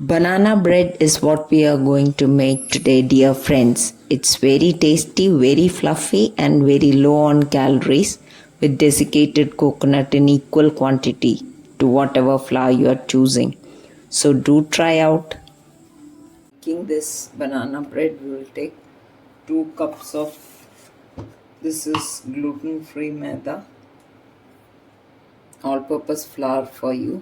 Banana bread is what we are going to make today, dear friends. It's very tasty, very fluffy, and very low on calories with desiccated coconut in equal quantity to whatever flour you are choosing. So, do try out. Making this banana bread, we will take 2 cups of this is gluten free maida, all purpose flour for you.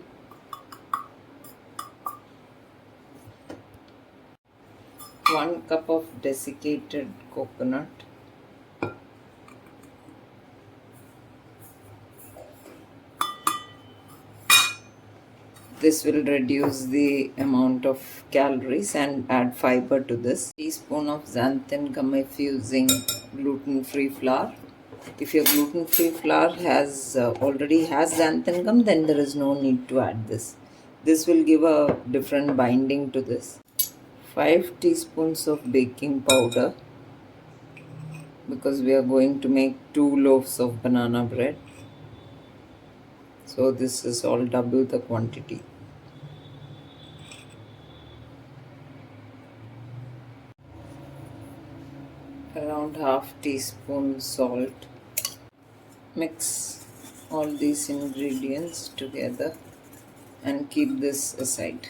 1 cup of desiccated coconut, this will reduce the amount of calories and add fiber to this. Teaspoon of xanthan gum if using gluten-free flour. If your gluten-free flour has already has xanthan gum, then there is no need to add this. This will give a different binding to this. 5 teaspoons of baking powder, because we are going to make 2 loaves of banana bread. So this is all double the quantity. Around half teaspoon salt. Mix all these ingredients together and keep this aside.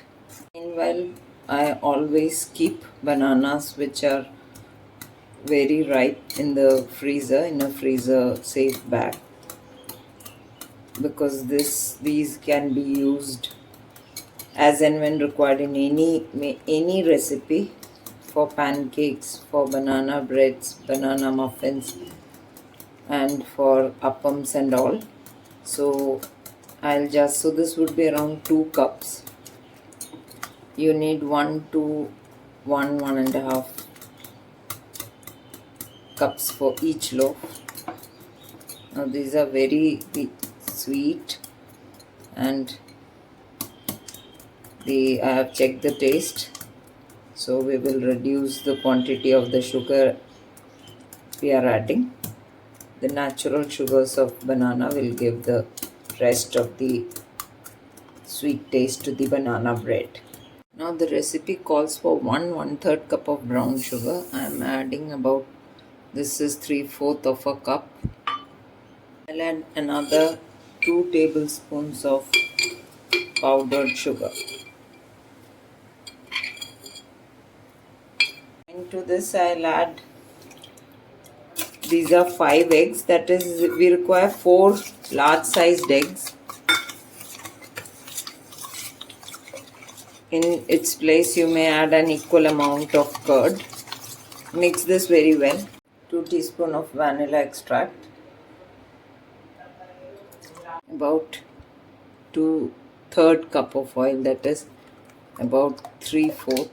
Meanwhile, I always keep bananas which are very ripe in the freezer, in a freezer safe bag, because these can be used as and when required in any recipe, for pancakes, for banana breads, banana muffins, and for appams and all. So so this would be around 2 cups. You need 1 and a half cups for each loaf. Now these are very sweet, and I have checked the taste, so we will reduce the quantity of the sugar we are adding. The natural sugars of banana will give the rest of the sweet taste to the banana bread. Now the recipe calls for 1/3 cup of brown sugar. I am adding about, this is 3/4 of a cup. I'll add another 2 tablespoons of powdered sugar. Into this I'll add, these are 5 eggs, that is we require 4 large sized eggs. In its place you may add an equal amount of curd. Mix this very well. 2 teaspoons of vanilla extract. About 2/3 cup of oil, that is about 3/4.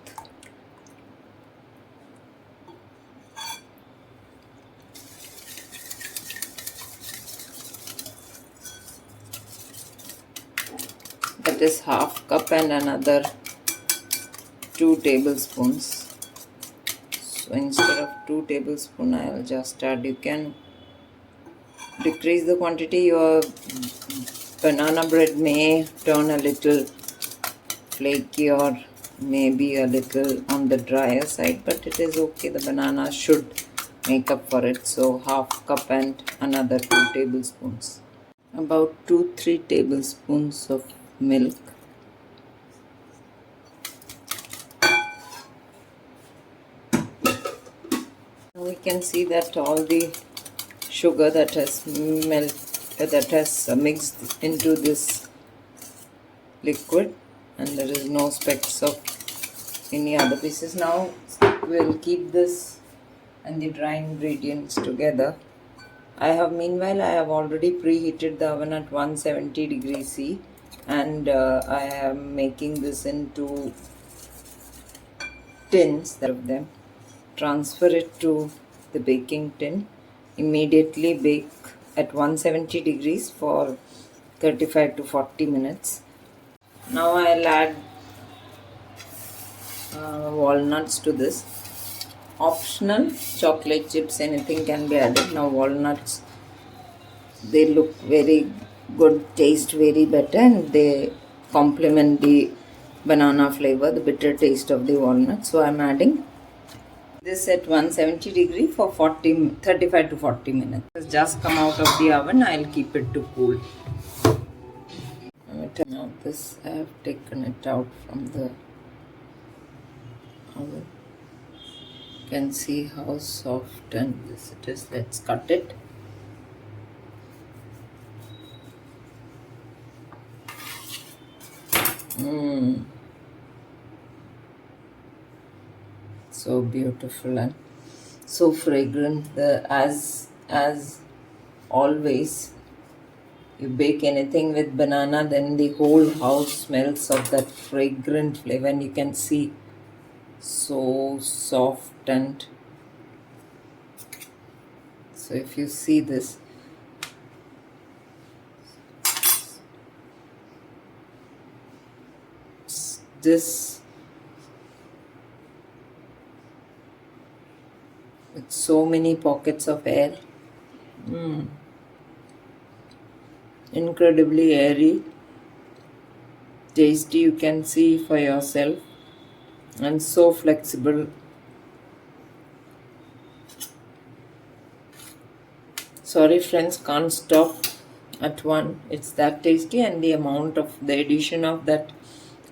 That is half cup, and another 2 tablespoons. So instead of 2 tablespoons, I will just add, you can decrease the quantity. Your banana bread may turn a little flaky or maybe a little on the drier side, but it is okay. The banana should make up for it. So half cup and another 2 tablespoons. About 2-3 tablespoons of milk. We can see that all the sugar that has mixed into this liquid, and there is no specks of any other pieces. Now we'll keep this and the dry ingredients together. Meanwhile I have already preheated the oven at 170 degrees C, and I am making this into tins. Of them, transfer it to the baking tin. Immediately bake at 170 degrees for 35 to 40 minutes. Now I'll add walnuts to this. Optional, chocolate chips, anything can be added. Now walnuts, they look very good, taste very better, and they complement the banana flavor, the bitter taste of the walnut. So I'm adding this at 170 degree for 35 to 40 minutes. It's just come out of the oven. I'll keep it to cool. Now this, I have taken it out from the oven. You can see how soft and this it is. Let's cut it. So beautiful and so fragrant. As always, you bake anything with banana, then the whole house smells of that fragrant flavor, and you can see so soft. And so if you see this, with so many pockets of air, incredibly airy, tasty, you can see for yourself, and so flexible. Sorry friends, can't stop at one. It's that tasty, and the amount of the addition of that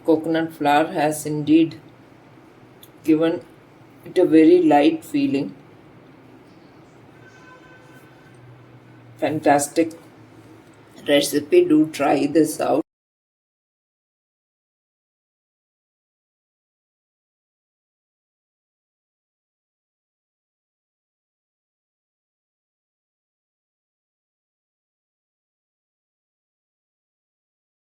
coconut flour has indeed given it a very light feeling. Fantastic recipe. Do try this out.